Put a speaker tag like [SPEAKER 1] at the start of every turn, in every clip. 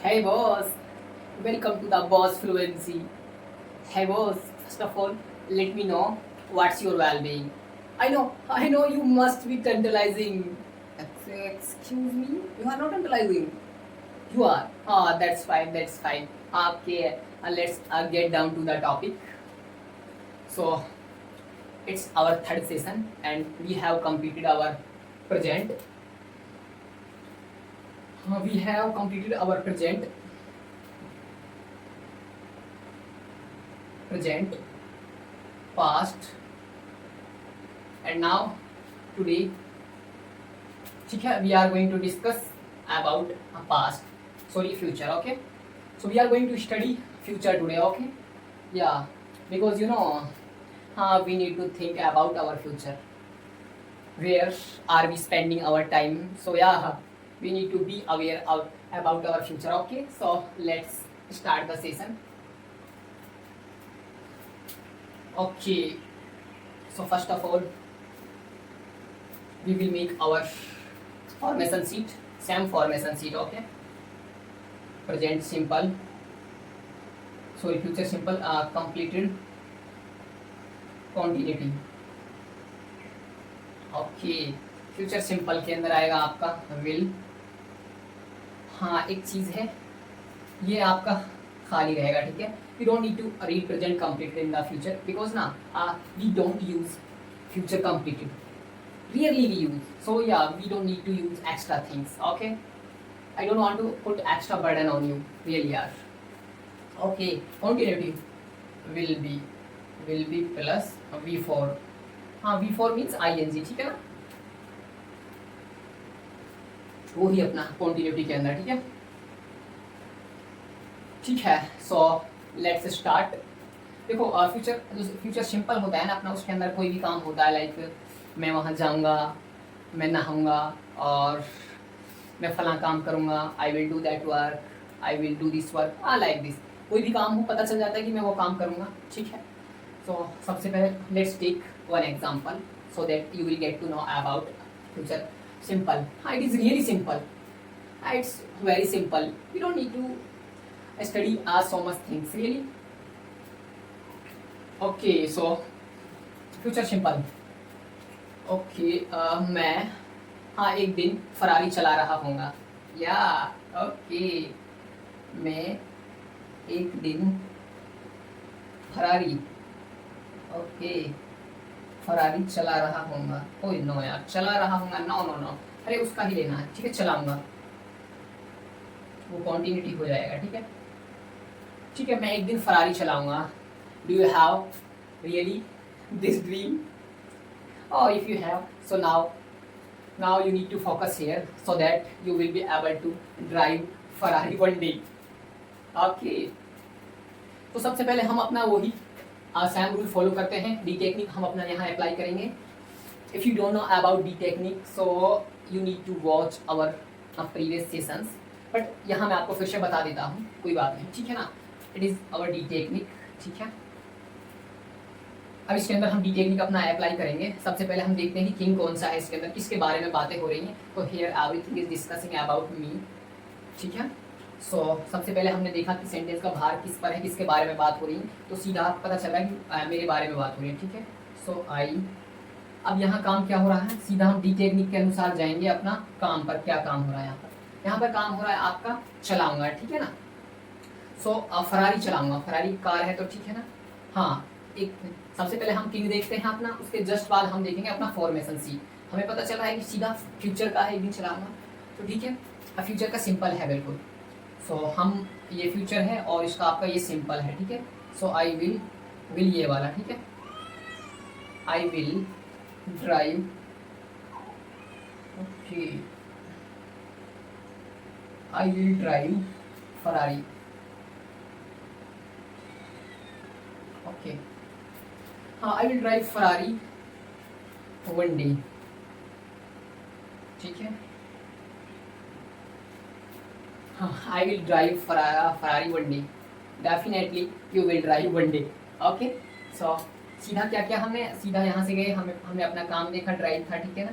[SPEAKER 1] Hey boss, welcome to the Boss Fluency. Hey boss, first of all, let me know what's your well-being. I know you must be tantalizing. Excuse me, you are not tantalizing. You are. Ah, that's fine, that's fine. Okay, let's get down to the topic. So, it's our third session and we have completed our present. We have completed our present, past, and now today ठीक है we are going to discuss about past, sorry, future. Okay, so we are going to study future today. Okay, yeah, because we need to think about our future. Where are we spending our time? So yeah, we need to be aware about our future. Okay, so let's start the session. Okay, so first of all we will make our formation sheet, same formation sheet. Okay, present simple, sorry, future simple, completed continuity. Okay, future simple के अंदर आएगा आपका will. हाँ, एक चीज़ है, ये आपका खाली रहेगा. ठीक है, we don't need to read present completed in the future because ना we don't use future completed, rarely we use. So yeah we don't need to use extra things. Okay, I don't want to put extra burden on you really यार. Okay, continuity will be plus V4. हाँ, V4 means ING. ठीक है ना, वो ही अपना continuity के अंदर. ठीक है, ठीक है. So let's start. देखो, फ्यूचर सिंपल होता है ना अपना, उसके अंदर कोई भी काम होता है, लाइक मैं वहाँ जाऊँगा, मैं नहाऊँगा और मैं फला काम करूँगा. I will do that work, I will do this work, like this. कोई भी काम हो, पता चल जाता है कि मैं वो काम करूँगा. ठीक है, सो सबसे पहले let's take one example so that you will get to know about future simple. It is really simple. It's very simple. We don't need to study so much things really. Okay, so future simple. Okay, मैं एक दिन Ferrari चला रहा हूँगा. या okay, मैं एक दिन Ferrari Ferrari चला रहा हूँगा. ओए नो यार, चला रहा हूँगा, नो नो नो, अरे उसका ही लेना है. ठीक है, चलाऊंगा, वो कॉन्टिन्यूटी हो जाएगा. ठीक है, ठीक है, मैं एक दिन फरारी चलाऊंगा. Do you have really this dream? और if you have, so now you need to focus here so that you will be able to drive Ferrari one day. Okay, तो सबसे पहले हम अपना वही सेम रूल फॉलो करते हैं. D technique हम अपना यहाँ अप्लाई करेंगे. If you don't know about the technique, so you need to watch our previous sessions. But यहाँ मैं आपको फिर से बता देता हूँ, कोई बात नहीं. ठीक है ना, it is our the technique. ठीक है, अब इसके अंदर हम डी टेक्निक अपना अप्लाई करेंगे. सबसे पहले हम देखते हैं कि किंग कौन सा है, इसके अंदर किसके बारे में बातें हो रही हैं. तो here everything is discussing about me. ठीक है, सो सबसे पहले हमने देखा कि सेंटेंस का भार किस पर है, किसके बारे में बात हो रही है. तो सीधा पता चला कि मेरे बारे में बात हो रही है. ठीक है, सो आई. अब यहाँ काम क्या हो रहा है, सीधा हम डी टेक्निक के अनुसार जाएंगे अपना काम पर. क्या काम हो रहा है यहाँ पर काम हो रहा है आपका चलाऊंगा. ठीक है ना, सो फरारी चलाऊंगा. फरारी कार है तो ठीक है ना. हाँ, एक सबसे पहले हम किंग देखते हैं अपना, उसके जस्ट बाद हम देखेंगे अपना फॉर्मेशन सी. हमें पता चला है कि सीधा फ्यूचर का है, एक दिन चलाऊंगा. तो ठीक है, अब फ्यूचर का सिंपल है बिल्कुल. सो हम ये फ्यूचर है और इसका आपका ये सिंपल है. ठीक है, सो आई विल ये वाला. ठीक है, I will drive. Okay, I will drive Ferrari. Okay, हाँ, I will drive Ferrari one day. ठीक है, I will drive Ferrari one day. Definitely you will drive one day. Okay, so सीधा क्या क्या हमने सीधा यहाँ से गए, हमने अपना काम देखा, ड्राइव था. ठीक है ना,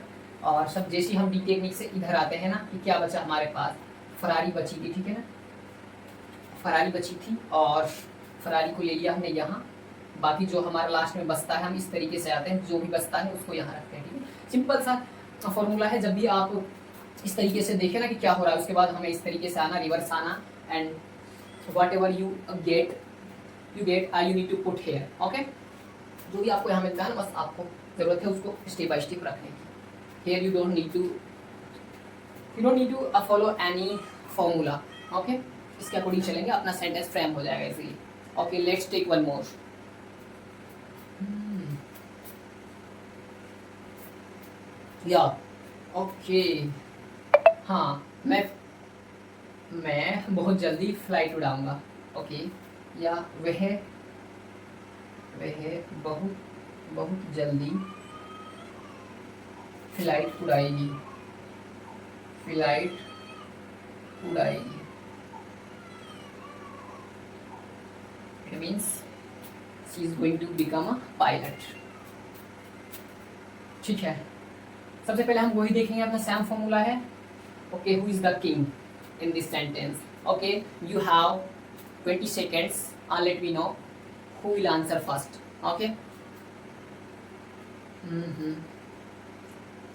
[SPEAKER 1] और सब जैसे हम डी टेक्निक से इधर आते हैं ना कि क्या बचा हमारे पास, फरारी बची थी. ठीक है ना, फरारी बची थी और फरारी को ले लिया हमने यहाँ। बाकी जो हमारा लास्ट में बचता है हम इस तरीके से आते हैं, जो भी बचता है उसको यहाँ रखते हैं, ठीक है। सिंपल सा फॉर्मूला है, जब भी आप इस तरीके से देखें ना कि क्या हो रहा है, उसके बाद हमें इस तरीके से आना, रिवर्स आना, and whatever you get you need to put here, okay. जो भी आपको यहाँ मिलता है ना, बस आपको ज़रूरत है उसको स्टेप बाय स्टेप रखने की। Here you don't need to follow any formula, okay. इसके अकॉर्डिंग चलेंगे, अपना सेंटेंस फ्रेम हो जाएगा easily. Okay, let's take one more. या ओके, हाँ, मैं बहुत जल्दी फ्लाइट उड़ाऊंगा, ओके। या वह बहुत बहुत जल्दी फ्लाइट उड़ाएगी, it means she is going to become a pilot, ठीक है। सबसे पहले हम वही देखेंगे, अपना सेम फॉर्मूला है, okay. Who is the king in this sentence, okay? You have 20 seconds, let me know who will answer first, okay?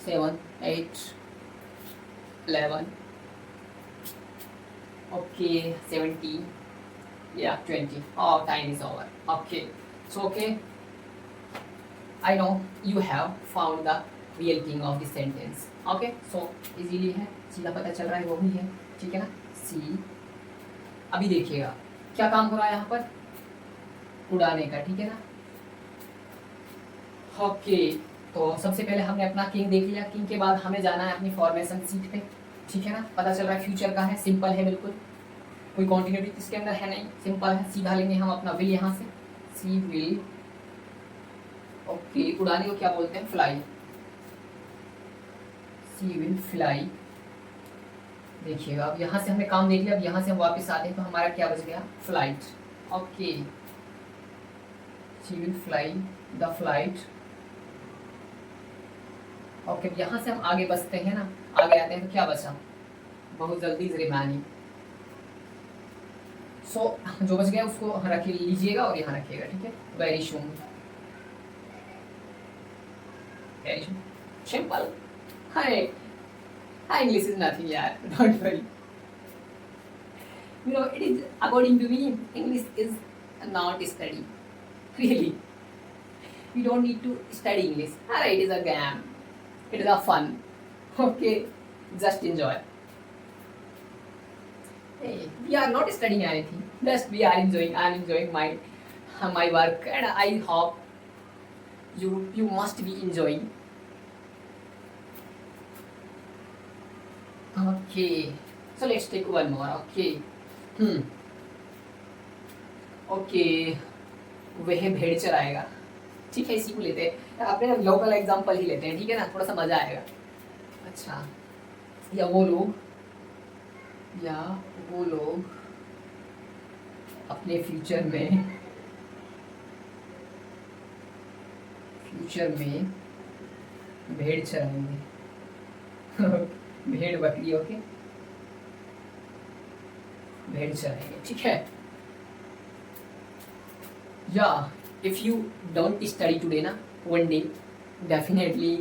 [SPEAKER 1] 7 8 11, okay, 17, yeah, 20. Oh, time is over, okay. So okay, I know you have found the real king of the sentence, okay? So easily है, सीधा पता चल रहा है वो भी है, ठीक है ना। सी, अभी देखिएगा क्या काम हो रहा है यहाँ पर, उड़ाने का, ठीक है ना। ओके, तो सबसे पहले हमने अपना किंग देख लिया, किंग के बाद हमें जाना है अपनी फॉर्मेशन सीट पे, ठीक है ना। पता चल रहा है फ्यूचर का है, सिंपल है बिल्कुल, कोई कॉन्टिन्यूटी इसके अंदर है नहीं, सिंपल है। सीधा लेंगे हम अपना विल यहाँ से, सी विल, ओके। उड़ाने को क्या बोलते हैं, फ्लाई, सी विल फ्लाई। देखिएगा अब यहाँ से हमने काम देख लिया, अब यहाँ से हम वापस आते हैं तो हमारा क्या बच गया, flight, okay. She will fly the flight, okay. यहाँ से हम आगे बचते हैं ना, आगे आते हैं तो क्या बचा, बहुत जल्दी रिमानी। सो जो बच गया उसको रख लीजिएगा और यहाँ रखिएगा, ठीक है। Very soon, simple. Hi, English is nothing, yeah. Don't worry. You know, it is, according to me, English is not study. Really, you don't need to study English. Alright, it is a game. It is a fun. Okay, just enjoy. Hey, we are not studying anything. Just we are enjoying. I am enjoying my work, and I hope you must be enjoying. Okay, so let's take one more. Okay, okay, वह भेड़ चराएगा, ठीक है। इसी को लेते हैं, अपने local example ही लेते हैं, ठीक है ना, थोड़ा सा मजा आएगा। अच्छा, या वो लोग अपने फ्यूचर में भेड़ चराएंगे, भेड़ बकरी, ओके, भेड़ चराएंगे, ठीक है। या if you don't study today ना, one day definitely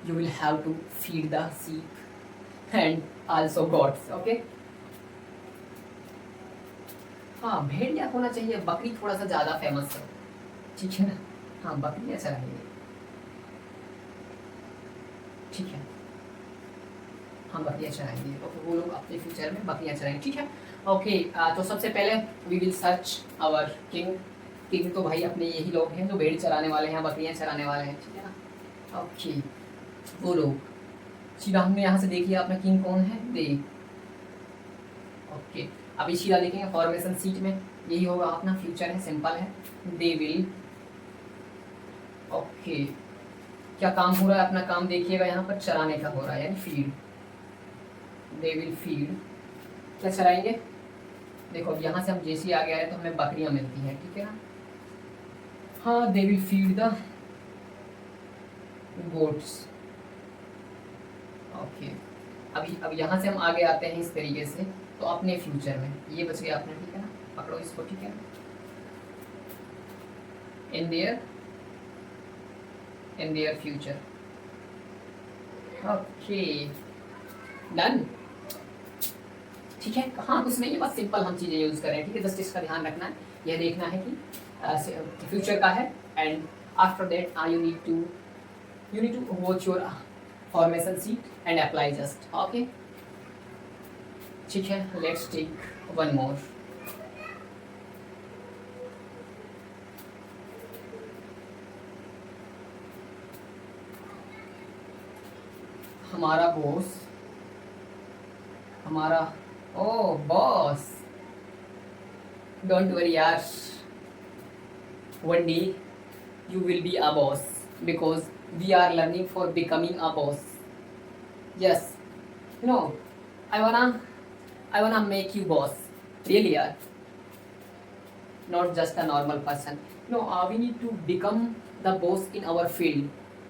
[SPEAKER 1] you will have to feed the sheep and also goats, okay. हाँ, भेड़ या होना चाहिए, बकरी थोड़ा सा ज्यादा फेमस है, ठीक है ना। हाँ, बकरियां चराएंगे, ठीक है। हम बकरियां चराएंगे, तो वो लोग अपने फ्यूचर में बकरियां चराएंगे, ठीक है। ओके, तो सबसे पहले we will search our king. King तो भाई अपने यही लोग हैं जो भेड़ चराने वाले हैं, बकरियां चराने वाले हैं, ठीक है ना। ओके, वो लोग, सीधा हमने यहाँ से देख लिया अपना किंग कौन है, दे। ओके, अभी सीधा देखेंगे फॉर्मेशन सीट में, यही होगा अपना फ्यूचर है, सिंपल है, दे विल। ओके, क्या काम हो रहा है, अपना काम देखिएगा, यहाँ पर चराने का हो रहा है, यानी फीड, दे विल फीड। क्या चराएंगे, देखो अब यहाँ से हम जैसे आगे आ रहे हैं तो हमें बकरियां मिलती हैं, ठीक है ना। हाँ, they will feed the goats, okay. अब यहाँ से हम आगे आते हैं इस तरीके से, तो अपने फ्यूचर में ये बच गया अपने, ठीक है ना, पकड़ो इसको, ठीक है ना, in their future. Okay done, ठीक है। हाँ कुछ नहीं है, बस सिंपल हम चीज़ें यूज़ करें, ठीक है। जस्ट इसका ध्यान रखना है, यह देखना है कि फ्यूचर का है, and after that you need to watch your formation sheet and apply just, okay, ठीक है। let's take one more। हमारा बॉस, हमारा ओ बॉस, डोंट वरी यार, one day you will be a boss because we are learning for becoming a boss। yes, you know, I wanna make you boss, really yaar, not just a normal person। no, we need to become the boss in our field।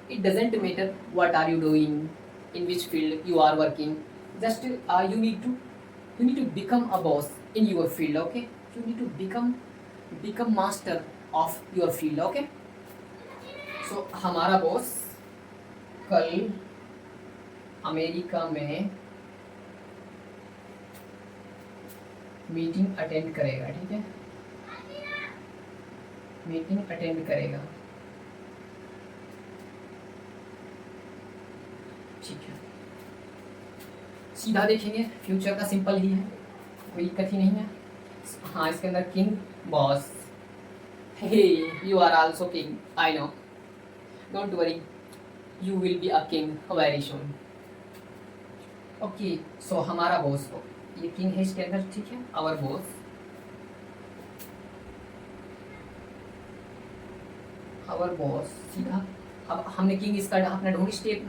[SPEAKER 1] it doesn't matter what are you doing, in which field you are working, just you need to become a boss in your field, okay। you need to become master of your field, okay। so हमारा boss कल America में meeting attend करेगा, ठीक है, meeting attend करेगा, ठीक है। सीधा देखेंगे, फ्यूचर का सिंपल ही है, कोई दिक्कत ही नहीं है। हाँ इसके अंदर king boss, hey you are also king, I know, don't worry, you will be a king very soon, okay. So हमारा बॉस को, ये किंग है इसके अंदर, ठीक है, आवर बॉस, आवर बॉस सीधा। अब हमने किंग इसका अपना ढूंढ, स्टेप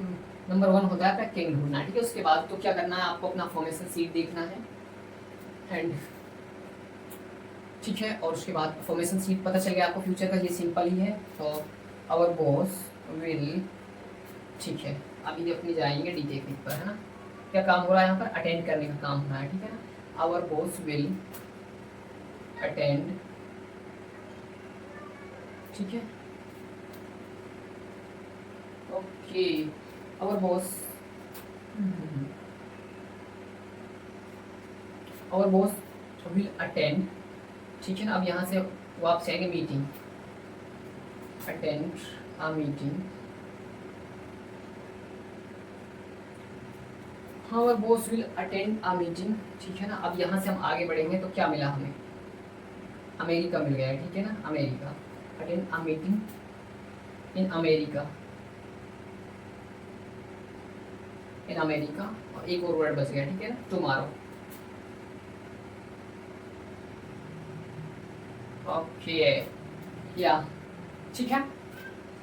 [SPEAKER 1] नंबर 1 होता है अपना किंग ढूंढना, ठीक है। उसके बाद तो क्या करना है, आपको अपना फॉर्मेशन सीट देखना है, एंड ठीक है, और उसके बाद फॉर्मेशन सीट पता चल गया आपको फ्यूचर का, ये सिंपल ही है। तो आवर बॉस विल, ठीक है, अभी अपने जाएंगे डी टेक्निक पर, है ना, क्या काम हो रहा है यहाँ पर, अटेंड करने का काम हो रहा है, ठीक है ना। आवर बॉस विल अटेंड, ठीक है, okay. Our boss, our boss will attend, ठीक है ना। अब यहाँ से वापस आएंगे meeting, attend a meeting, our boss will attend a meeting, ठीक है ना। अब यहाँ से हम आगे बढ़ेंगे तो क्या मिला हमें, अमेरिका मिल गया है, ठीक है ना, America, attend a meeting in America, in America, और एक और वर्ड बच गया, ठीक है ना, टुमारो, ओके या, ठीक है।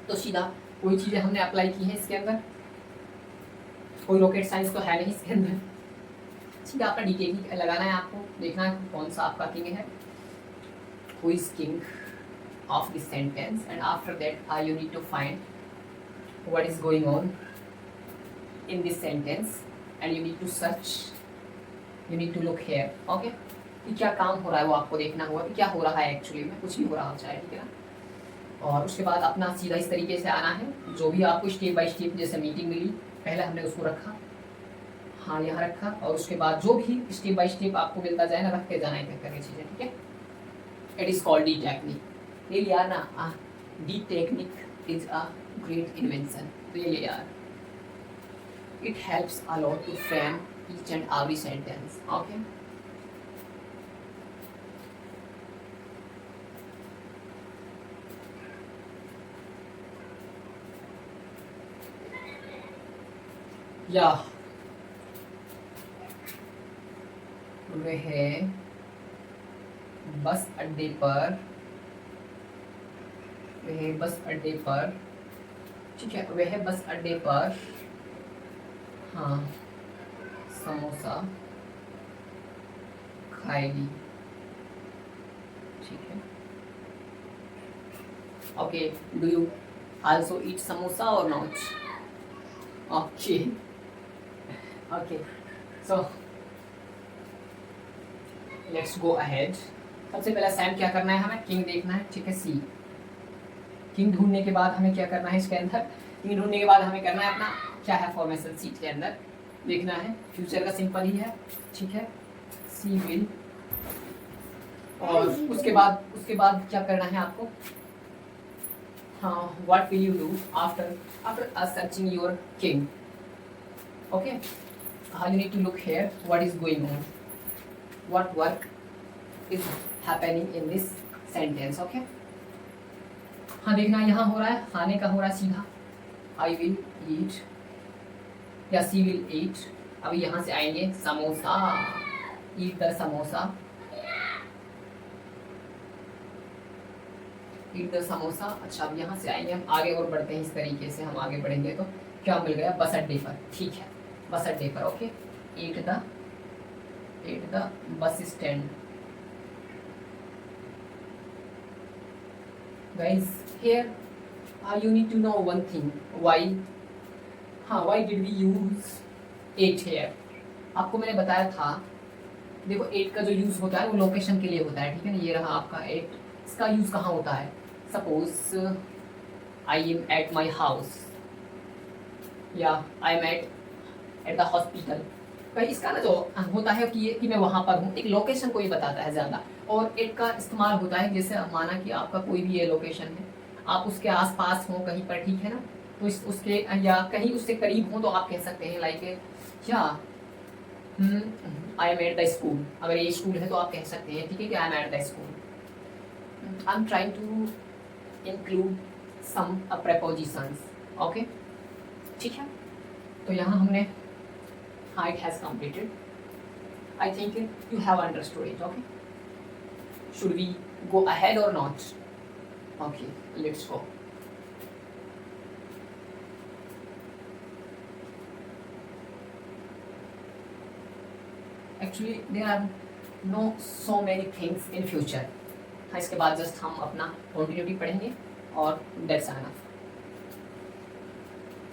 [SPEAKER 1] तो सीधा कोई चीज़ें हमने अप्लाई की है इसके अंदर, कोई रॉकेट साइंस तो है नहीं इसके अंदर, सीधा आपका डी टेक्निक लगाना है, आपको देखना है कौन सा आपका किंग है, who is king of this sentence, and after that you need to find what is going on in this sentence, and you need to search, you need to look here, okay। कि क्या काम हो रहा है वो आपको देखना होगा कि क्या हो रहा है एक्चुअली में, कुछ भी हो रहा हो चाहे, ठीक है ना। और उसके बाद अपना सीधा इस तरीके से आना है, जो भी आपको स्टेप बाय स्टेप, जैसे मीटिंग मिली पहले हमने उसको रखा, हाँ यहाँ रखा, और उसके बाद जो भी स्टेप बाय स्टेप आपको मिलता जाए ना, रखते जाना है करके चीज़ें, ठीक है। It is called D technique, really यार ना, D technique is a great invention, really यार, it helps a lot to frame each and every sentence, okay। या वह बस अड्डे पर, वह बस अड्डे पर, ठीक है, वह बस अड्डे पर, हाँ समोसा खाएगी, ठीक है, ओके। डू यू आल्सो ईट समोसा और not, okay okay. So let's go ahead. सबसे पहले सैम क्या करना है, हमें किंग देखना है, ठीक है। सी किंग ढूंढने के बाद हमें क्या करना है इसके अंदर, किंग ढूंढने के बाद हमें करना है अपना क्या है फॉर्मेशन सीट के अंदर देखना है। फ्यूचर का सिंपल ही है, ठीक है। सी विल, और उसके बाद क्या करना है आपको, हाँ, what will you do after searching your king, okay. How you need to look here what is going on, what work is happening in this sentence, okay. हाँ, देखना यहाँ हो रहा है, खाने का हो रहा है सीधा, आई विल ईट या सी विल ईट। अभी यहाँ से आएंगे samosa, eat the samosa, eat the samosa. अच्छा, अब यहाँ से आएंगे हम आगे और बढ़ते हैं, इस तरीके से हम आगे बढ़ेंगे तो क्या मिल गया, बस अड्डे पर, ठीक है, बस अड्डे पर, okay. Eat the bus stand. Guys, here you need to know one thing. Why? हाँ, why did we use 8 here? आपको मैंने बताया था, देखो 8 का जो यूज़ होता है वो लोकेशन के लिए होता है, ठीक है ना। ये रहा आपका 8, इसका यूज़ कहाँ होता है, suppose I am at my house या I am at the hospital. भाई इसका ना जो होता है कि मैं वहाँ पर हूँ, एक लोकेशन को ही बताता है ज़्यादा। और एट का इस्तेमाल होता है जैसे माना कि आपका कोई भी ये लोकेशन है, आप उसके आसपास हो कहीं पर, ठीक है ना, तो उसके या कहीं उससे करीब हो तो आप कह सकते हैं लाइक या I am at the school. अगर ये स्कूल है तो आप कह सकते हैं, ठीक है, कि I am at the school. I am trying to include some prepositions, okay, ठीक है। तो यहाँ हमने हाँ, it has completed. I think you have understood it, okay? Should we go ahead or not? Okay, let's go. Actually, there are no so many things in future. हाँ, इसके बाद just हम अपना continuity पढ़ेंगे और that's enough.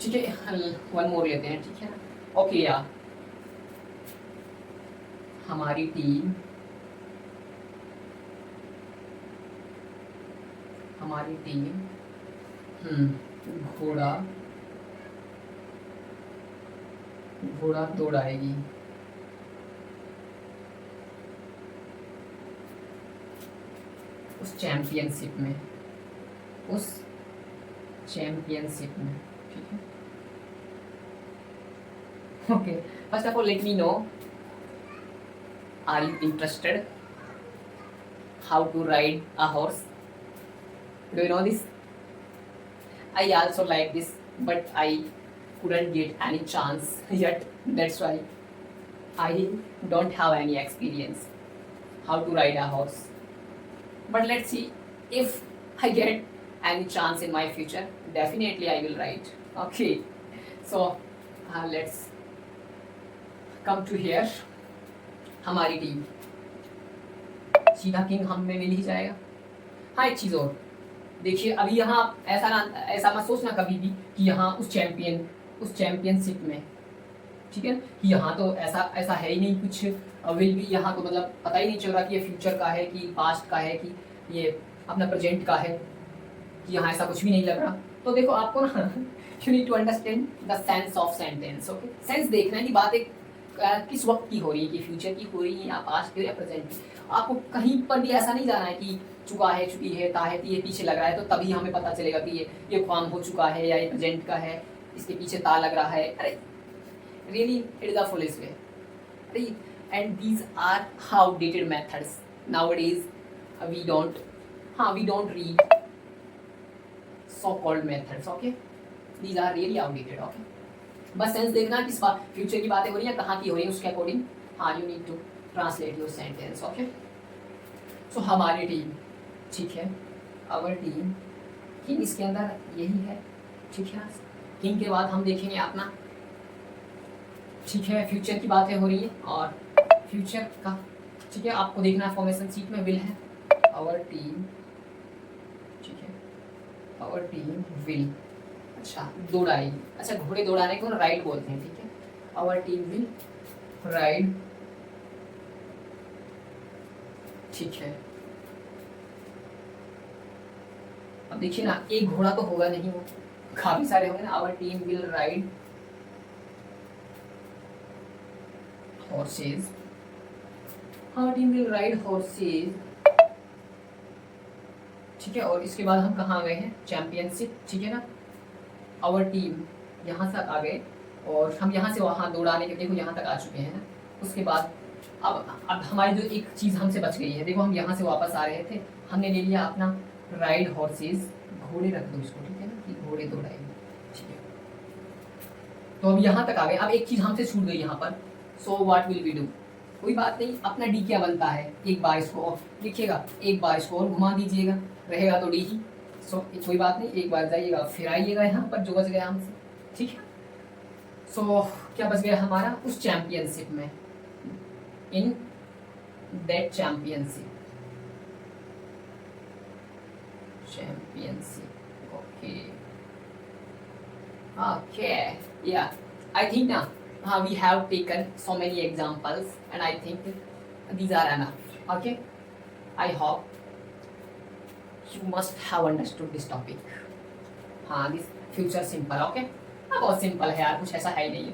[SPEAKER 1] ठीक है, one more लेते हैं, ठीक है ना। ओके यार, हमारी टीम घोड़ा दौड़ाएगी। उस चैंपियनशिप में, ठीक है। Okay, first of all let me know, are you interested how to ride a horse? Do you know this? I also like this, but I couldn't get any chance yet. That's why I don't have any experience how to ride a horse. But let's see, if I get any chance in my future, definitely I will ride. Okay, so let's come to here. हमारी team, सीधा king हम में मिल ही जाएगा। हाँ, एक चीज़ और देखिए, अभी यहाँ आप ऐसा मत सोचना कभी भी कि यहाँ उस चैंपियनशिप में, ठीक है, कि यहाँ तो ऐसा है ही नहीं कुछ, विल भी यहाँ तो मतलब पता ही नहीं चल रहा कि ये फ्यूचर का है कि पास्ट का है कि ये अपना प्रेजेंट का है, कि यहाँ ऐसा कुछ भी नहीं लग रहा। तो देखो आपको ना you need to understand the sense of sentence, okay. Sense देखना है कि बात एक किस वक्त की हो रही है, कि फ्यूचर की हो रही है या पास्ट की या प्रेजेंट की। आपको कहीं पर भी ऐसा नहीं जाना है कि चुकी है ता है, ये पीछे लग रहा है तो तभी हमें पता चलेगा कि ये काम हो चुका है या ये प्रेजेंट का है, इसके पीछे ता लग रहा है। अरे really it is a foolish way. अरे and these are outdated methods nowadays. We don't read so called methods, okay. These are really outdated, okay. बस सेंस देखना किस बात फ्यूचर की बातें हो रही है, कहाँ की हो रही है, उसके अकॉर्डिंग हाँ you need to translate your sentence, okay. So हमारी टीम, ठीक है, आवर टीम, किंग इसके अंदर यही है, ठीक है। किंग के बाद हम देखेंगे अपना, ठीक है, फ्यूचर की बातें हो रही है और फ्यूचर का, ठीक है, आपको देखना है फॉर्मेशन सीट में विल है, आवर टीम, ठीक है, आवर टीम विल, अच्छा दौड़ाएगी, अच्छा घोड़े दौड़ाने को राइड बोलते हैं, ठीक है। आवर टीम विल राइड ठीक है, अब देखिए ना, एक घोड़ा तो होगा नहीं, वो काफी सारे होंगे ना। Our team will ride horses, our team will ride horses, ठीक है। और इसके बाद हम कहाँ गए हैं, चैंपियनशिप, ठीक है ना। आवर टीम यहाँ तक आ गए और हम यहाँ से वहाँ दौड़ाने के, देखो यहाँ तक आ चुके हैं ना। उसके बाद अब हमारी जो एक चीज़ हमसे बच गई है, देखो हम यहाँ से वापस आ रहे थे, हमने ले लिया अपना राइड हॉर्सेज, घोड़े रख दो इसको, ठीक है ना, कि घोड़े दौड़ाएंगे, ठीक है। तो अब यहाँ तक आ गए, अब एक चीज़ हमसे छूट गई यहाँ पर। So what will we do, कोई बात नहीं, अपना डी क्या बनता है, एक बार इसको और लिखिएगा, एक बार इसको और घुमा दीजिएगा, रहेगा तो डी ही। सो कोई बात नहीं, एक बार जाइएगा फिर आइएगा यहाँ पर जो बच गया हमसे, ठीक है। सो क्या बच गया हमारा उस चैंपियनशिप में, in that championship, okay okay, या आई थिंक ना, we have taken so many examples and I think these are enough. Okay, I hope you must have understood this topic. हाँ, this future simple. Okay, हाँ बहुत simple है यार, कुछ ऐसा है ही नहीं है।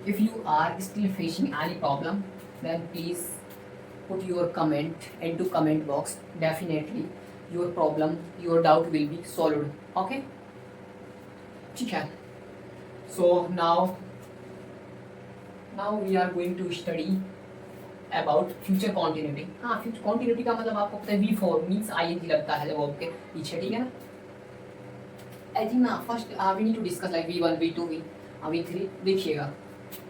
[SPEAKER 1] If you are still facing any problem, then please put your comment into comment box. Definitely your problem, your doubt will be solved. Okay, ठीक है। So now we are going to study about future continuity. हाँ, future continuity का मतलब आपको पता है V4 means ing लगता है जब आपके पीछे, ठीक है ना। I think ना first we need to discuss like V1, V2, V3। देखिएगा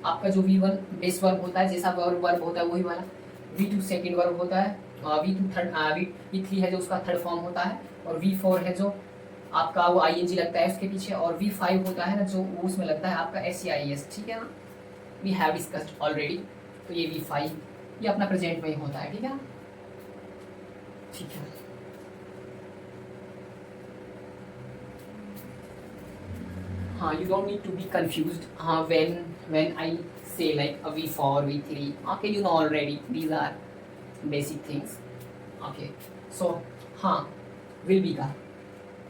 [SPEAKER 1] आपका जो V1 बेस वर्ब होता है, जैसा वर्ब होता है वही वाला, V2 सेकेंड वर्ब होता है, V2 थर्ड, V3 है जो उसका थर्ड फॉर्म होता है, और V4 है जो आपका वो ing लगता है उसके पीछे, और V5 होता है ना जो वो उसमें लगता है आपका SEIS, ठीक है ना। We have discussed already. तो ये V5 ये अपना प्रेजेंट में ही होता है, ठीक है ना, ठीक है। हाँ, you don't need to be confused when I say like a V4, V3, okay, you know already these are basic things. Okay, so हाँ, will be का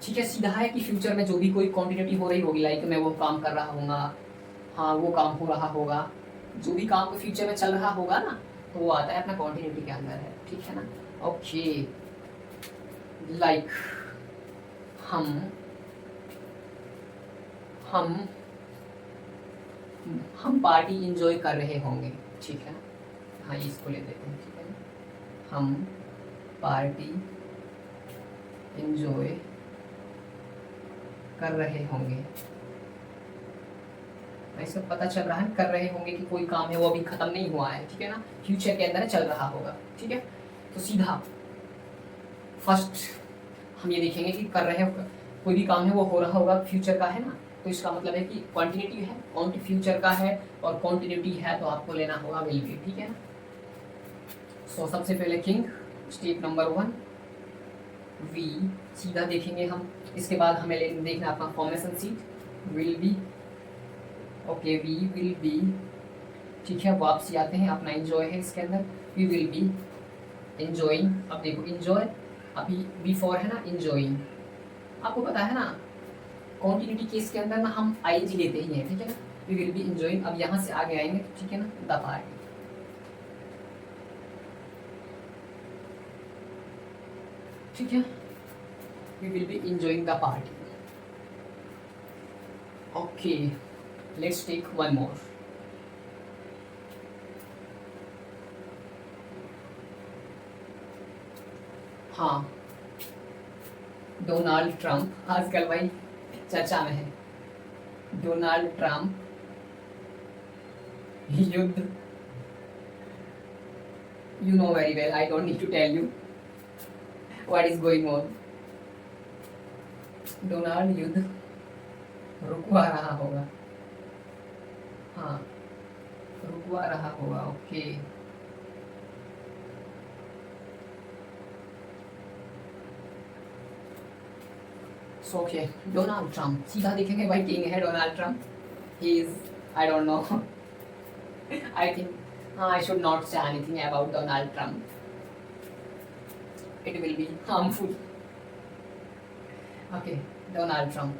[SPEAKER 1] ठीक है, सीधा है कि फ्यूचर में जो भी कोई क्वांटिटी हो रही होगी, लाइक मैं वो काम कर रहा हूँगा, हाँ वो काम हो रहा होगा, जो भी काम फ्यूचर में चल रहा होगा ना, तो वो आता है अपना क्वांटिटी के अंदर है, ठीक है ना। ओके, लाइक हम पार्टी इंजॉय कर रहे होंगे, ठीक है ना। हाँ, इसको ले देते हैं, ठीक है ना। हम पार्टी इंजॉय कर रहे होंगे, इसका पता चल रहा है कर रहे होंगे कि कोई काम है वो अभी खत्म नहीं हुआ है, ठीक है ना, फ्यूचर के अंदर चल रहा होगा, ठीक है। तो सीधा फर्स्ट हम ये देखेंगे कि कर रहे हो कोई भी काम है वो हो रहा होगा, फ्यूचर का है ना, तो इसका मतलब है कि क्वांटिटी है, फ्यूचर का है और क्वांटिटी है, तो आपको लेना होगा विल बी, ठीक है ना। सो सबसे पहले किंग, स्टेप नंबर 1 वी, सीधा देखेंगे हम। इसके बाद हमें देखना अपना formation seat, will be, okay, we will be, ठीक है। वापसी आते हैं, अपना इंजॉय है इसके अंदर, वी विल बी इंजॉइंग। अब देखो इंजॉय अभी बिफोर है ना, इंजॉइंग, आपको पता है ना कॉन्टिन्यूटी केस के अंदर ना हम आईएनजी लेते ही हैं, ठीक है ना। वी विल बी इंजॉइंग, अब यहाँ से आगे आएंगे, ठीक है ना, द पार्टी, ठीक है, we will be enjoying the party. Okay, let's take one more. हाँ, डोनाल्ड ट्रंप आजकल भाई चर्चा में है। डोनाल्ड ट्रंप युद्ध, you know very well, I don't need to tell you what is going on. Donald युद्ध रुकवा रहा होगा, हाँ रुकवा रहा होगा, okay. So okay, Donald Trump, सीधा देखेंगे भाई किंग है Donald Trump, he is, I don't know, I think I should not say anything about Donald Trump. It will be harmful. Okay, Donald Trump.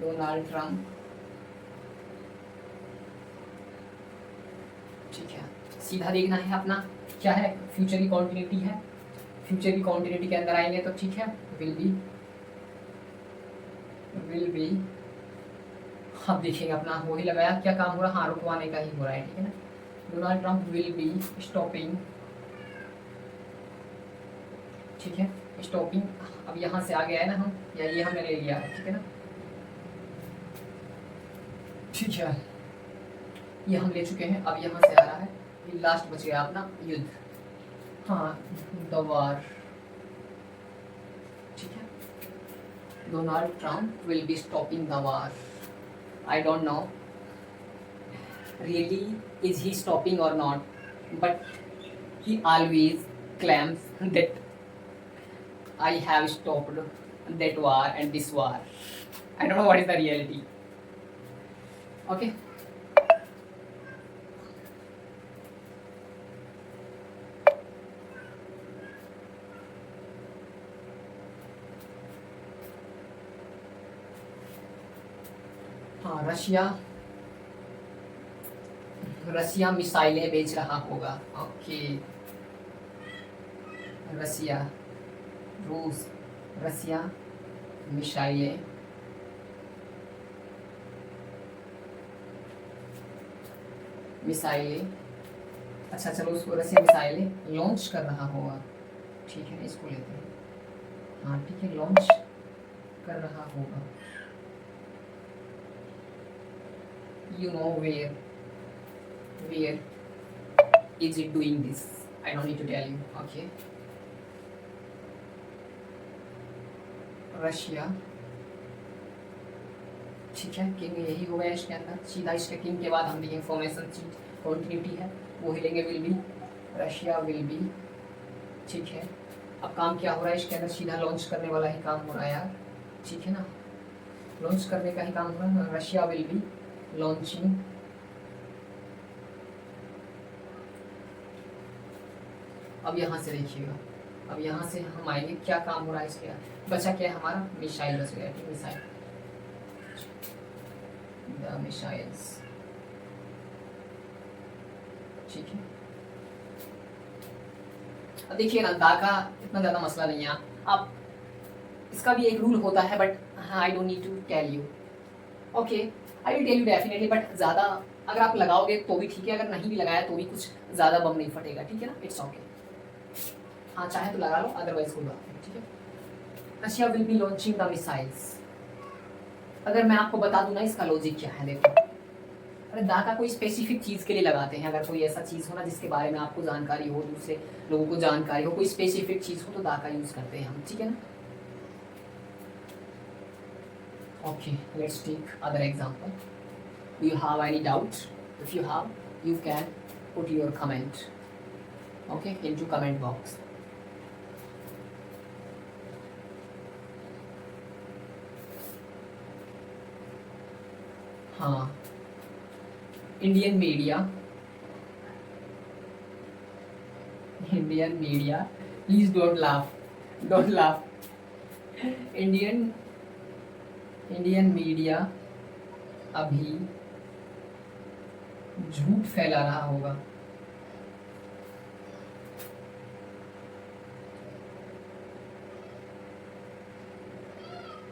[SPEAKER 1] Donald Trump. ठीक है, सीधा देखना है अपना क्या है, फ्यूचर की कॉन्टिन्यूटी है। फ्यूचर की कॉन्टिन्यूटी के अंदर आएंगे तो ठीक है, विल बी। अब देखेंगे अपना वही लगाया, क्या काम हो रहा है, हाँ रुकवाने का ही हो रहा है, ठीक है ना। Donald Trump will be stopping, ठीक है, स्टॉपिंग। अब यहाँ से आ गया है ना हम, या ये हमने ले लिया है, ठीक है ना, ठीक है, ये हम ले चुके हैं। अब यहाँ से आ रहा है, ये लास्ट बच गया अपना युद्ध, हाँ द वार, ठीक है। Donald Trump will be stopping the war. I don't know really is he stopping or not, but he always claims that I have stopped that war and this war. I don't know what is the reality. Okay. हाँ, Russia मिसाइलें बेच रहा होगा। Okay, Russia मिसाइलें, अच्छा चलो उसको Russia मिसाइलें लॉन्च कर रहा होगा, ठीक है, इसको लेते हैं, हाँ ठीक है, लॉन्च कर रहा होगा। You know where is it doing this? I don't need to tell you. Okay. Russia, ठीक है, किंग यही हो गया इसके अंदर। सीधा इसके किंग के बाद हम देखेंगे फॉर्मेशन चीज कॉन्टिन्यूटी है वो ही लेंगे, will be, Russia will be, ठीक है। अब काम क्या हो रहा है इसके अंदर, सीधा लॉन्च करने वाला ही काम हो रहा है यार, ठीक है ना, लॉन्च करने का ही काम हो रहा है। रशिया विल बी लॉन्चिंग, अब यहाँ से देखिएगा, अब यहाँ से हम आएंगे, क्या काम हो रहा है इसके, बचा क्या है हमारा, मिसाइल बच गया, मिसाइल, द मिसाइल्स, ठीक है। अब देखिए ना, दा का इतना ज़्यादा मसला नहीं है, आप इसका भी एक रूल होता है, but I don't need to tell you, okay, I will tell you definitely, but ज़्यादा अगर आप लगाओगे तो भी ठीक है, अगर नहीं भी लगाया तो भी कुछ ज़्यादा बम नहीं फटेगा, ठीक है ना, इट्स ओके। हाँ चाहे तो लगा लो, अदरवाइज कोई बात नहीं, ठीक है। Russia will be launching the missiles. अगर मैं आपको बता दूं ना इसका लॉजिक क्या है, देखो, अरे दा का कोई स्पेसिफिक चीज़ के लिए लगाते हैं, अगर कोई ऐसा चीज़ हो ना जिसके बारे में आपको जानकारी हो, दूसरे लोगों को जानकारी हो, कोई स्पेसिफिक चीज़ हो, तो दा का यूज़ करते हैं हम, ठीक है ना। Okay, let's take other example. Do you have any doubt? If you have, you can put your comment, okay, into comment box. हाँ, Indian media, please don't laugh, Indian media अभी झूठ फैला रहा होगा।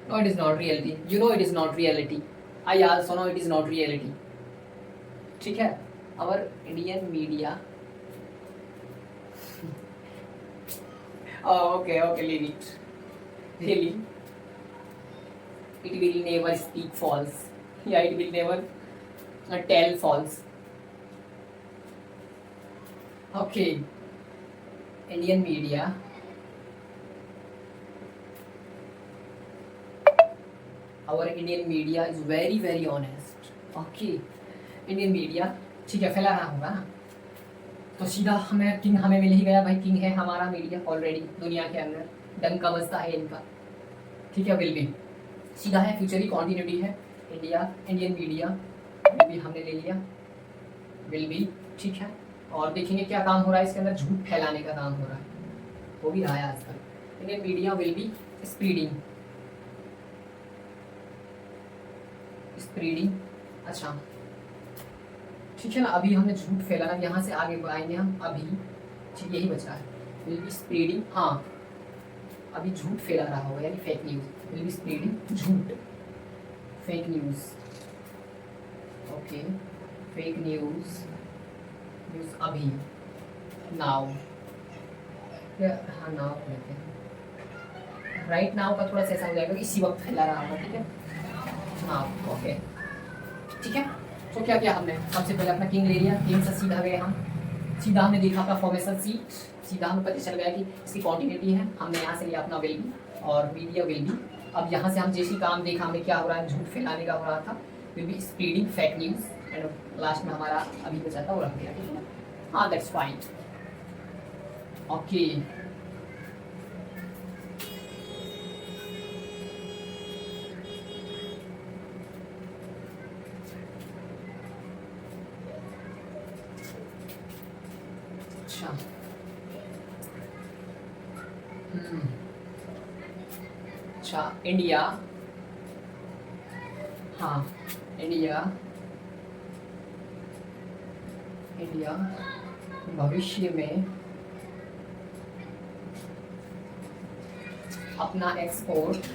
[SPEAKER 1] No, it is not reality. You know it is not reality. I also know it is not reality. ठीक है, our Indian media. Oh, okay, leave it. Really, it will never speak false. Yeah, it will never tell false. Okay, Indian media. Our Indian media is very very honest. Okay, Indian media, ठीक है, फैला रहा होगा ना, तो सीधा हमें king हमें मिल ही गया भाई, किंग है हमारा मीडिया ऑलरेडी दुनिया के अंदर, डंका बजता है इनका, ठीक है। विल बी सीधा है, फ्यूचर की कॉन्टिन्यूटी है, इंडियन मीडिया विल बी हमने ले लिया, विल बी ठीक है। और देखेंगे क्या काम हो रहा है इसके अंदर, झूठ फैलाने का काम हो रहा है, हो भी रहा है आजकल। Indian media will be spreading, spreading, अच्छा ठीक है ना। अभी हमने झूठ फैलाना, यहाँ से आगे आएंगे हम, अभी ठीक यही बचा है, विल बी स्प्रेडिंग, हाँ अभी झूठ फैला रहा होगा यानी fake news, will be spreading झूठ, fake news, okay fake news, news अभी, नाउ, हाँ नाउ लेते हैं, राइट नाउ का थोड़ा सा ऐसा हो जाएगा इसी वक्त फैला रहा होगा, ठीक है नाउ, ओके ठीक है। तो क्या किया हमने, सबसे पहले अपना किंग ले लिया, किंग से सीधा गए हम, सीधा हमने देखा अपना फॉर्मेशन सीट, सीधा हमें पता चल गया कि इसकी कॉन्टिन्यूटी है, हमने यहाँ से लिया अपना विल बी और मीडिया विल बी। अब यहाँ से हम जैसी काम देखा हमें क्या हो रहा है, झूठ फैलाने का हो रहा था, will be spreading fake news, and last में हमारा अभी बचा था वो रख दिया, ठीक है ना, हाँ दैट्स फाइन, ओके अच्छा अच्छा इंडिया, हाँ इंडिया, इंडिया भविष्य में अपना एक्सपोर्ट,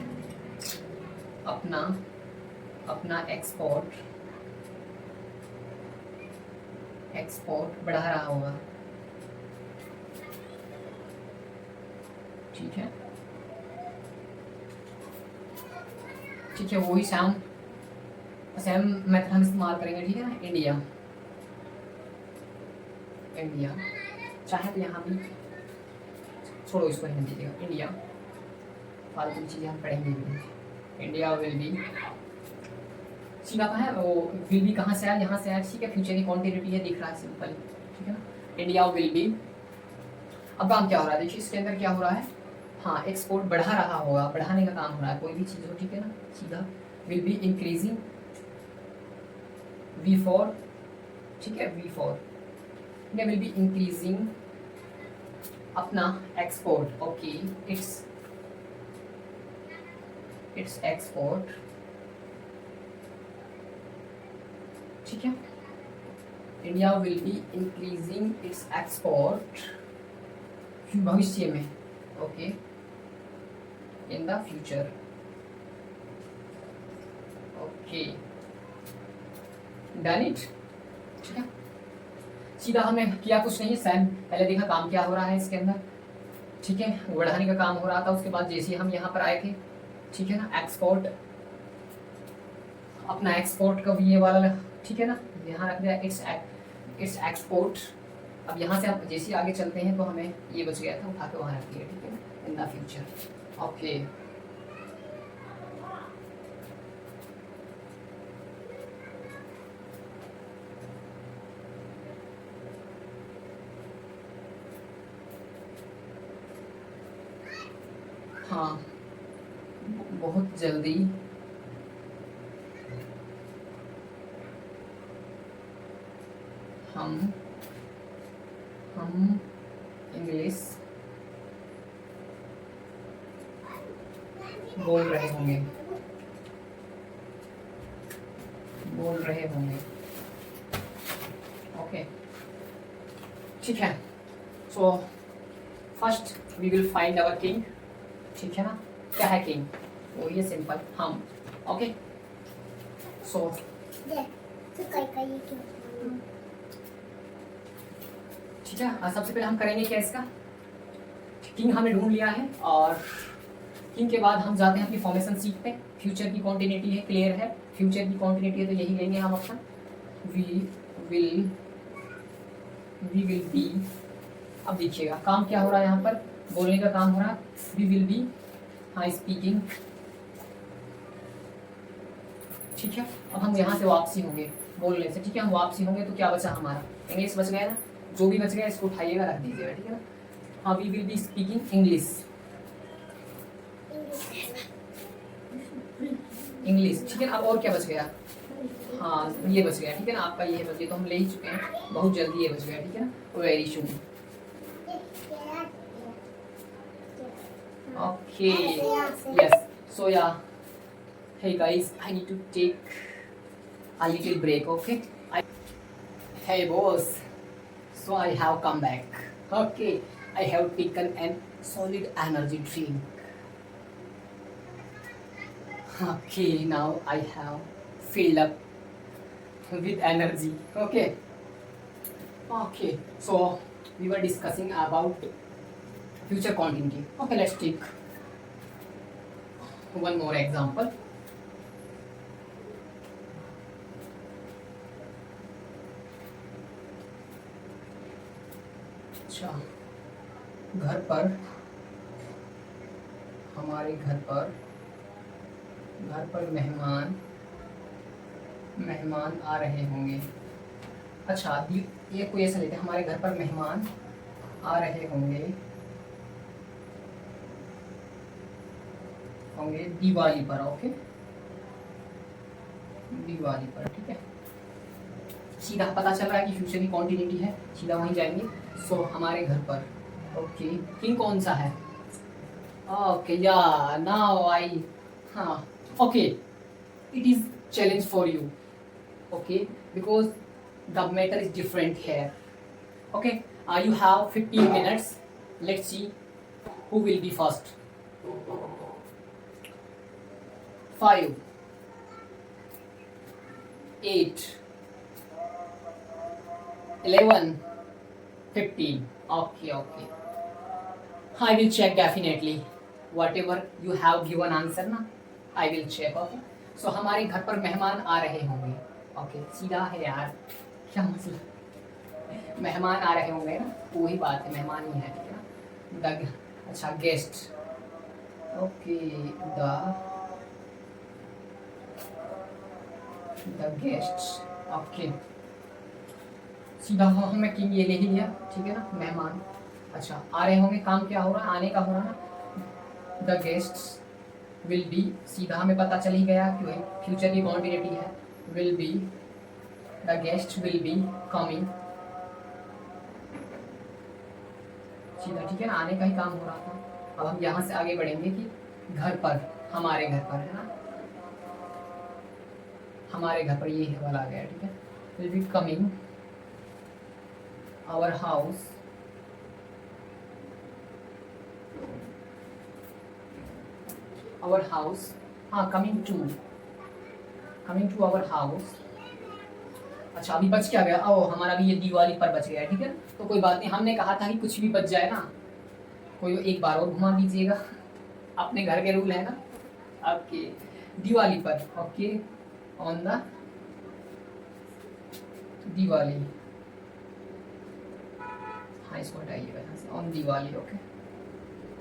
[SPEAKER 1] अपना अपना एक्सपोर्ट बढ़ा रहा होगा, ठीक है ठीक है, वही सेम मेथड हम इस्तेमाल करेंगे, ठीक है ना। इंडिया, इंडिया चाहे तो यहाँ भी छोड़ो, इसको हिंदी दीजिएगा, इंडिया फालतू की चीज़ें हम पढ़ेंगे भी। इंडिया विल बी, सीधा कहाँ है वो, विल बी कहाँ से आया, यहाँ से आया, ठीक है फ्यूचर की कॉन्टिन्यूटी है, दिख रहा है सिंपल, ठीक है ना। इंडिया विल बी, अब काम क्या हो रहा है देखिए इसके अंदर क्या हो रहा है, हाँ एक्सपोर्ट बढ़ा रहा होगा, बढ़ाने का काम हो रहा है, कोई भी चीज़ हो, ठीक है ना। सीधा विल बी इंक्रीजिंग, V4, ठीक है V4, विल बी इंक्रीजिंग अपना एक्सपोर्ट, ओके इट्स एक्सपोर्ट, ठीक है। India will be increasing its export भविष्य में, okay in the future, okay done it, ठीक है। सीधा हमने किया कुछ नहीं, सैम पहले देखा काम क्या हो रहा है इसके अंदर, ठीक है बढ़ाने का काम हो रहा था, उसके बाद जैसे हम यहाँ पर आए थे, ठीक है ना, एक्सपोर्ट, अपना एक्सपोर्ट का भी ये वाला, ठीक है ना, यहाँ रख दिया इट्स एक्सपोर्ट। अब यहाँ से आप जैसे आगे चलते हैं तो हमें ये बच गया था, उठा के वहाँ रख दिया, ठीक है ना, इन द फ्यूचर, ओके हाँ बहुत जल्दी हम इंग्लिश बोल रहे होंगे, ओके ठीक है। So first we will find our king, ठीक है ना, क्या है किंग, वो ये सिंपल हम, ओके सो ठीक है। सबसे पहले हम करेंगे क्या, इसका किंग हमने ढूंढ लिया है, और किंग के बाद हम जाते हैं अपनी फॉर्मेशन सीट पे, फ्यूचर की कॉन्टिन्यूटी है, क्लियर है फ्यूचर की कॉन्टिन्यूटी है तो यही लेंगे हम ऑप्शन, वी विल बी। अब देखिएगा काम क्या हो रहा है, यहाँ पर बोलने का काम हो रहा है, वी विल बी, हाँ स्पीकिंग, ठीक है। अब हम यहाँ से वापसी होंगे बोलने से, ठीक है हम वापसी होंगे तो क्या बचा हमारा, इंग्लिश बच गया ना, जो भी बच गया इसको उठाइएगा रख दीजिएगा, ठीक है ना। हाँ we will be speaking English, ठीक है। अब और क्या बच गया, हाँ ये बच गया, ठीक है ना, आपका ये बच गया, तो हम ले ही चुके हैं, बहुत जल्दी ये बच गया, ठीक है ना, वेरी शून। ओके यस, सो या hey guys, I need to take a little break, okay? Hey boss, so I have come back. Okay, I have taken an solid energy drink. Okay, now I have filled up with energy. Okay, okay. So we were discussing about future continuity. Okay, let's take one more example. अच्छा, घर पर हमारे घर पर मेहमान आ रहे होंगे। अच्छा, ये कोई ऐसा लेते हैं, हमारे घर पर मेहमान आ रहे होंगे दिवाली पर। ओके, दिवाली पर, ठीक है, सीधा पता चल रहा है कि फ्यूचर की कॉन्टिन्यूटी है, सीधा वहीं जाएंगे। सो हमारे घर पर, ओके, किंग कौन सा है? ओके या नाउ आई, हाँ okay, it is challenge for you, okay, because the matter is different here. Okay, you have 15 minutes. Let's see who will be first. 5, 8, 11, 15. Okay, okay. I will check definitely. Whatever you have given answer ना, I will check. Okay. So हमारे घर पर मेहमान आ रहे होंगे। Okay, सीधा है यार, क्या मतलब, मेहमान आ रहे होंगे ना, वही बात है, मेहमान ही है, ठीक है ना। द, अच्छा, guest. Okay, the guest. Okay, सीधा हमें किंग ये ले ही लिया, ठीक है ना, मेहमान। अच्छा, आ रहे होंगे, काम क्या हो रहा है, आने का हो रहा है ना। द गेस्ट्स विल बी, सीधा हमें पता चल ही गया कि वही फ्यूचर की कॉन्टिन्यूटी है। Will B, the guest will be coming, सीधा, ठीक है ना, आने का ही काम हो रहा था। अब हम यहाँ से आगे बढ़ेंगे कि घर पर, हमारे घर पर, है ना, हमारे घर पर, ये वाला आ गया, ठीक है। Will be coming our house, our house, हाँ, कमिंग टू आवर हाउस। अच्छा, अभी बच क्या गया? ओ, हमारा भी ये दिवाली पर बच गया, ठीक है, तो कोई बात नहीं, हमने कहा था कि कुछ भी बच जाए ना, कोई एक बार और घुमा दीजिएगा, अपने घर के रूल है ना। ओके, दिवाली पर, ओके, ऑन द दिवाली, हाँ इसको हटाइएगा यहाँ से, ऑन दिवाली। ओके,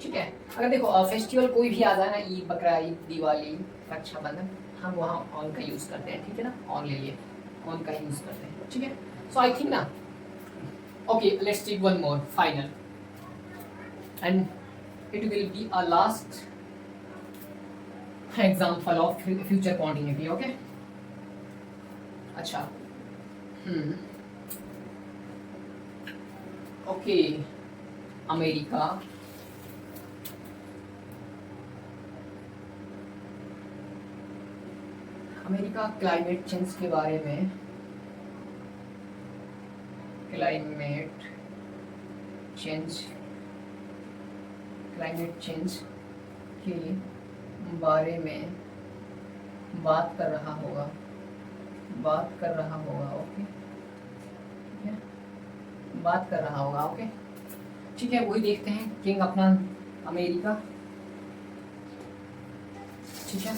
[SPEAKER 1] ठीक है। अगर देखो फेस्टिवल कोई भी आ जाए ना, ईद, बकरा ईद, दिवाली, रक्षाबंधन, हम वहाँ ऑन का यूज़ करते हैं, ठीक है ना, ऑन ले लिए, ऑन का यूज़ करते हैं, ठीक है। सो आई थिंक ना, okay, let's take one more final and it will be a last example of future continuity. Okay, अच्छा, ओके, अमेरिका क्लाइमेट चेंज के बारे में, क्लाइमेट चेंज के बारे में बात कर रहा होगा, ओके, ठीक है, बात कर रहा होगा, ओके, ठीक है, वही देखते हैं, किंग अपना अमेरिका, ठीक है,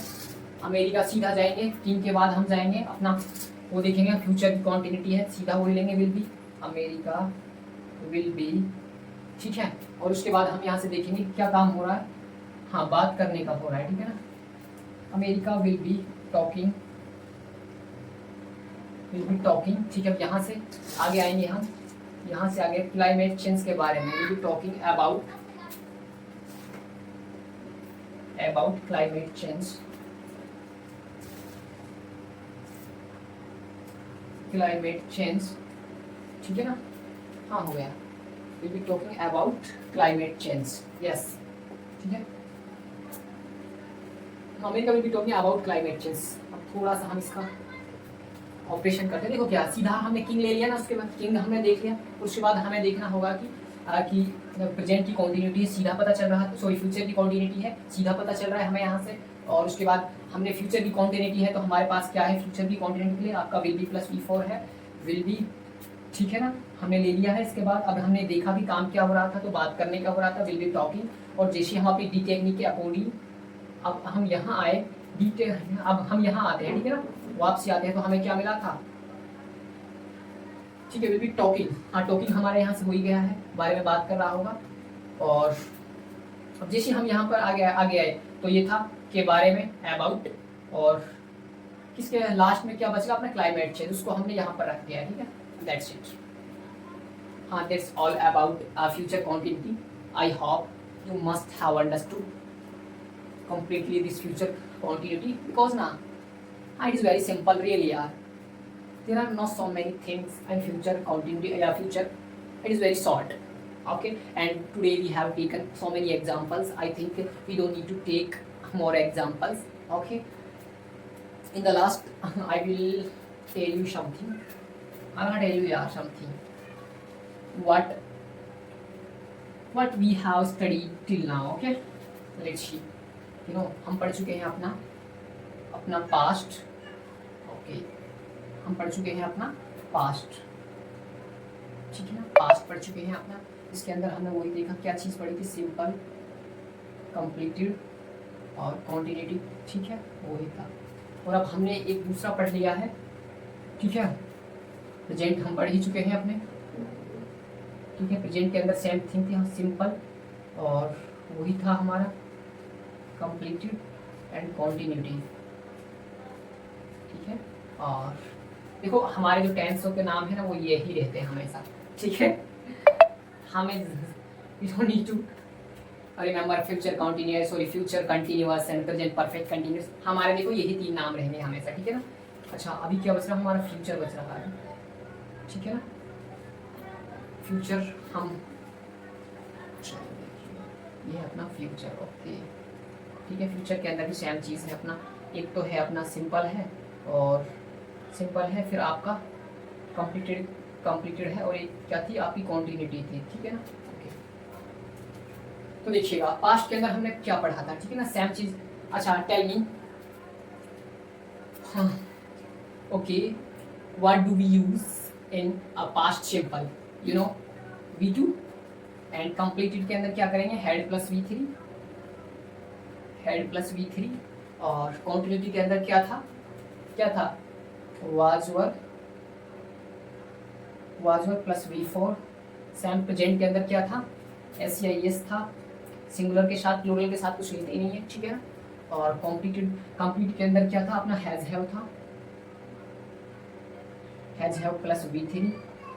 [SPEAKER 1] अमेरिका सीधा जाएंगे, किंग के बाद हम जाएंगे अपना, वो देखेंगे फ्यूचर की कॉन्टिन्यूटी है, सीधा वही लेंगे, will be, America will be, ठीक है, और उसके बाद हम यहाँ से देखेंगे क्या काम हो रहा है, हाँ, बात करने का हो रहा है, ठीक है ना, अमेरिका विल बी टॉकिंग, ठीक है। यहाँ से आगे आएंगे हम, यहाँ से आगे क्लाइमेट चेंज के बारे में, will be talking about climate change, climate change, ठीक है ना, हाँ हो गया, will be talking about climate change, yes, ठीक है, America will be talking about climate change. अब थोड़ा सा हम इसका ऑपरेशन करते हैं। देखो क्या सीधा हमने किंग ले लिया ना, उसके बाद किंग हमने देख लिया, उसके बाद हमें देखना होगा कि प्रेजेंट की कॉन्टिन्यूटी सीधा पता चल रहा है, सॉरी फ्यूचर की कॉन्टिन्यूटी है सीधा पता चल रहा है हमें यहाँ से, और उसके बाद हमने फ्यूचर की कॉन्टिन्यूटी है, तो हमारे पास क्या है फ्यूचर की कॉन्टिन्यूटी के लिए आपका विल बी प्लस V4 है, विल बी, ठीक है ना, हमने ले लिया है। इसके बाद अब हमने देखा कि काम क्या हो रहा था, तो बात करने का हो रहा था, विल बी टॉकिंग, और जैसे हम अपनी डी टेक्निक के अकॉर्डिंग अब हम यहाँ आए, अब हम यहाँ आते हैं, ठीक है ना, वापसी आते हैं, तो हमें क्या मिला था, ठीक है, विल बी टॉकिंग, हाँ टॉकिंग हमारे यहाँ से हो ही गया है, बारे में बात कर रहा होगा। और अब जैसे हम यहाँ पर आगे आए तो ये था के बारे में अबाउट, और किसके लास्ट में क्या बचला अपना क्लाइमेट चेंज, उसको हमने यहाँ पर रख दिया है, ठीक है, दैट्स इट, हाँ that's all about future continuity. I hope you must have understood completely this future continuity, because now it is very simple really yaar, there are not so many things and future continuity, future it is very short, okay, and today we have taken so many examples, I think we don't need to take more examples, okay, in the last I will tell you something, I will tell you yaar something, what we have studied till now, okay, let's see, you know, हम पढ़ चुके हैं अपना past, okay, हम पढ़ चुके हैं अपना पास्ट, ठीक है ना, पास्ट पढ़ चुके हैं अपना, इसके अंदर हमने वही देखा, क्या चीज़ पढ़ी थी, सिंपल, कंप्लीटेड और कॉन्टिन्यूटी, ठीक है, वही था। और अब हमने एक दूसरा पढ़ लिया है, ठीक है, प्रेजेंट हम पढ़ ही चुके हैं अपने, ठीक है, प्रेजेंट के अंदर सेम थिंग थी, सिंपल, और वही था हमारा कंप्लीटेड एंड कॉन्टिन्यूटी, ठीक है। और देखो हमारे जो टेंसों के नाम है ना वो ये ही रहते हैं हमेशा, ठीक है, हमें you don't need to remember future continuous, sorry future continuous and present perfect continuous, हमारे देखो यही 3 नाम रहेंगे हमेशा, ठीक है ना। अच्छा अभी क्या बच रहा है, हमारा फ्यूचर बच रहा है, ठीक है ना, फ्यूचर हम, ये अपना फ्यूचर, ओके, ठीक है, फ्यूचर के अंदर भी सेम चीज़ है अपना, एक तो है अपना सिंपल है, और सिंपल है, फिर आपका कंप्लीटेड है, और एक क्या थी आपकी कॉन्टिन्यूटी थी, ठीक है ना, ओके। तो देखिएगा पास्ट के अंदर हमने क्या पढ़ा था, ठीक है ना, सेम चीज़। अच्छा टेल मी, हाँ okay, what do we use in a past simple, you know, V2, and completed के अंदर क्या करेंगे, head plus V3, head plus V3, और कॉन्टिन्यूटी के अंदर क्या था वाजवर प्लस V4, सेम प्रेजेंट के अंदर क्या था, SEIS था, सिंगुलर के साथ प्लूरल के साथ कुछ लेते ही नहीं है, ठीक है ना, और कंप्लीट के अंदर क्या था अपना हैज हैव था, हैज हैव प्लस V3,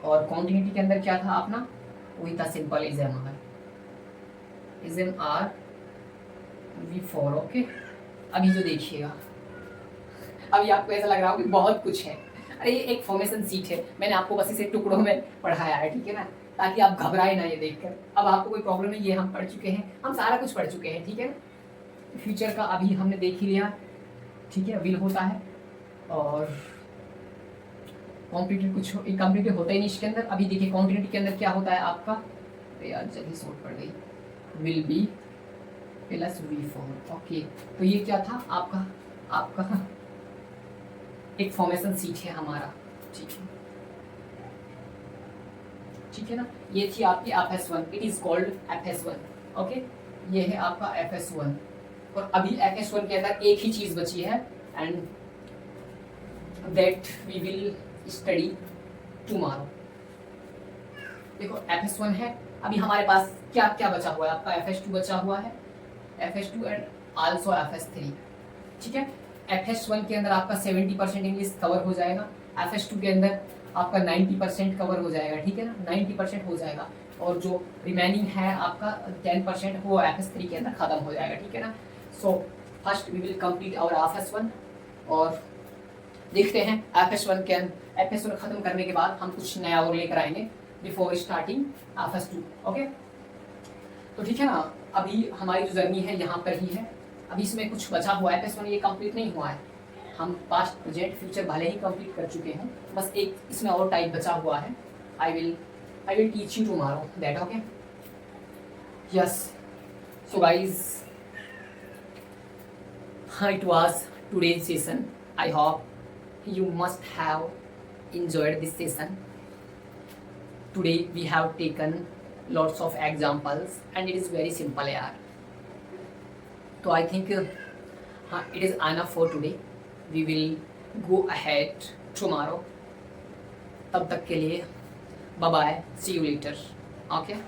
[SPEAKER 1] और कॉन्टिन्यूटी के अंदर क्या था अपना, वही था simple is am are V4, okay. अभी जो देखिएगा, अभी आपको ऐसा लग रहा हो कि बहुत कुछ है, अरे ये एक फॉर्मेशन सीट है, मैंने आपको बस इसे टुकड़ों में पढ़ाया है, ठीक है ना, ताकि आप घबराए ना ये देखकर, अब आपको कोई प्रॉब्लम नहीं, ये हम पढ़ चुके हैं, हम सारा कुछ पढ़ चुके हैं, ठीक है ना। फ्यूचर का अभी हमने देख ही लिया, ठीक है, विल होता है, और कॉम्प्लीटेड कुछ इनकम्प्लीटेड होता ही नहीं इसके अंदर। अभी देखिए कॉन्टिन्यूटी के अंदर क्या होता है आपका, तो यार जल्दी शॉर्ट पड़ गई, will be plus V4, okay. तो ये क्या था आपका एक फॉर्मेशन सीट है हमारा, ठीक है ना, ये थी आपकी FS1, it is called FS1, okay, ये है आपका FS1, और अभी FS1 के अंदर एक ही चीज बची है, and that we will study tomorrow. देखो FS1 है, अभी हमारे पास क्या क्या बचा हुआ है, आपका FS2 बचा हुआ है, FS2 एंड आल्सो FS3, ठीक है। FS1 के अंदर आपका 70% इंग्लिश कवर हो जाएगा, FS2 के अंदर आपका 90% कवर हो जाएगा, ठीक है ना, 90% हो जाएगा, और जो रिमेनिंग है आपका 10% वो FS3 के अंदर खत्म हो जाएगा, ठीक है ना। So first we will complete our FS1, और देखते हैं FS1 के एपिसोड खत्म करने के बाद हम कुछ नया और लेकर आएंगे बिफोर स्टार्टिंग फर्स्ट 2। ओके, तो ठीक है ना, अभी हमारी जो जर्नी है यहाँ पर ही है। अभी इसमें कुछ बचा हुआ है, एपिसोड ये कंप्लीट नहीं हुआ है। हम पास्ट प्रेजेंट फ्यूचर भले ही कंप्लीट कर चुके हैं, बस एक इसमें और टाइप बचा हुआ है। I will teach you tomorrow that. Okay, yes, so guys, it was today's session. I hope you must have enjoyed this session. Today we have taken lots of examples and it is very simple yaar. So I think it is enough for today. We will go ahead tomorrow. तब तक के लिए bye bye, see you later. Okay.